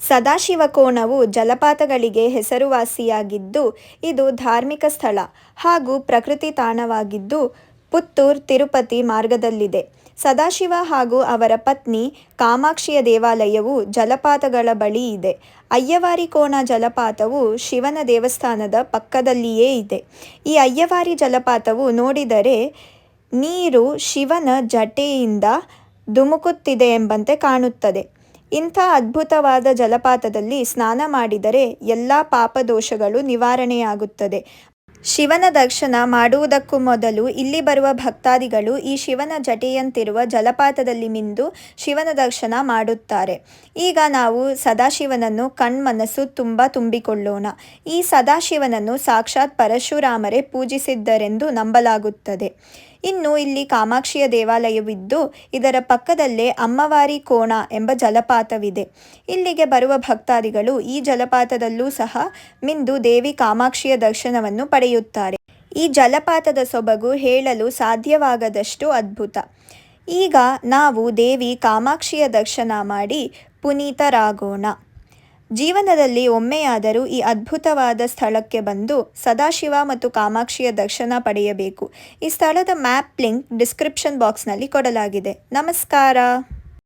ಸದಾಶಿವಕೋನವು ಜಲಪಾತಗಳಿಗೆ ಹೆಸರುವಾಸಿಯಾಗಿದ್ದು, ಇದು ಧಾರ್ಮಿಕ ಸ್ಥಳ ಹಾಗೂ ಪ್ರಕೃತಿ ತಾಣವಾಗಿದ್ದು ಪುತ್ತೂರು ತಿರುಪತಿ ಮಾರ್ಗದಲ್ಲಿದೆ. ಸದಾಶಿವ ಹಾಗೂ ಅವರ ಪತ್ನಿ ಕಾಮಾಕ್ಷಿಯ ದೇವಾಲಯವು ಜಲಪಾತಗಳ ಬಳಿ ಇದೆ. ಅಯ್ಯವಾರಿ ಕೋನ ಜಲಪಾತವು ಶಿವನ ದೇವಸ್ಥಾನದ ಪಕ್ಕದಲ್ಲಿಯೇ ಇದೆ. ಈ ಅಯ್ಯವಾರಿ ಜಲಪಾತವು ನೋಡಿದರೆ ನೀರು ಶಿವನ ಜಟೆಯಿಂದ ಧುಮುಕುತ್ತಿದೆ ಎಂಬಂತೆ ಕಾಣುತ್ತದೆ. ಇಂಥ ಅದ್ಭುತವಾದ ಜಲಪಾತದಲ್ಲಿ ಸ್ನಾನ ಮಾಡಿದರೆ ಎಲ್ಲ ಪಾಪದೋಷಗಳು ನಿವಾರಣೆಯಾಗುತ್ತದೆ. ಶಿವನ ದರ್ಶನ ಮಾಡುವುದಕ್ಕೂ ಮೊದಲು ಇಲ್ಲಿ ಬರುವ ಭಕ್ತಾದಿಗಳು ಈ ಶಿವನ ಜಟೆಯಂತಿರುವ ಜಲಪಾತದಲ್ಲಿ ಮಿಂದು ಶಿವನ ದರ್ಶನ ಮಾಡುತ್ತಾರೆ. ಈಗ ನಾವು ಸದಾಶಿವನನ್ನು ಕಣ್ಮನಸ್ಸು ತುಂಬಿಕೊಳ್ಳೋಣ. ಈ ಸದಾಶಿವನನ್ನು ಸಾಕ್ಷಾತ್ ಪರಶುರಾಮರೇ ಪೂಜಿಸಿದ್ದರೆಂದು ನಂಬಲಾಗುತ್ತದೆ. ಇನ್ನು ಇಲ್ಲಿ ಕಾಮಾಕ್ಷಿಯ ದೇವಾಲಯವಿದ್ದು ಇದರ ಪಕ್ಕದಲ್ಲೇ ಅಮ್ಮವಾರಿ ಕೋಣ ಎಂಬ ಜಲಪಾತವಿದೆ. ಇಲ್ಲಿಗೆ ಬರುವ ಭಕ್ತಾದಿಗಳು ಈ ಜಲಪಾತದಲ್ಲೂ ಸಹ ಮಿಂದು ದೇವಿ ಕಾಮಾಕ್ಷಿಯ ದರ್ಶನವನ್ನು ಪಡೆಯುತ್ತಾರೆ. ಈ ಜಲಪಾತದ ಸೊಬಗು ಹೇಳಲು ಸಾಧ್ಯವಾಗದಷ್ಟು ಅದ್ಭುತ. ಈಗ ನಾವು ದೇವಿ ಕಾಮಾಕ್ಷಿಯ ದರ್ಶನ ಮಾಡಿ ಪುನೀತರಾಗೋಣ. ಜೀವನದಲ್ಲಿ ಒಮ್ಮೆಯಾದರೂ ಈ ಅದ್ಭುತವಾದ ಸ್ಥಳಕ್ಕೆ ಬಂದು ಸದಾಶಿವ ಮತ್ತು ಕಾಮಾಕ್ಷಿಯ ದರ್ಶನ ಪಡೆಯಬೇಕು. ಈ ಸ್ಥಳದ ಮ್ಯಾಪ್ ಲಿಂಕ್ ಡಿಸ್ಕ್ರಿಪ್ಷನ್ ಬಾಕ್ಸ್ನಲ್ಲಿ ಕೊಡಲಾಗಿದೆ. ನಮಸ್ಕಾರ.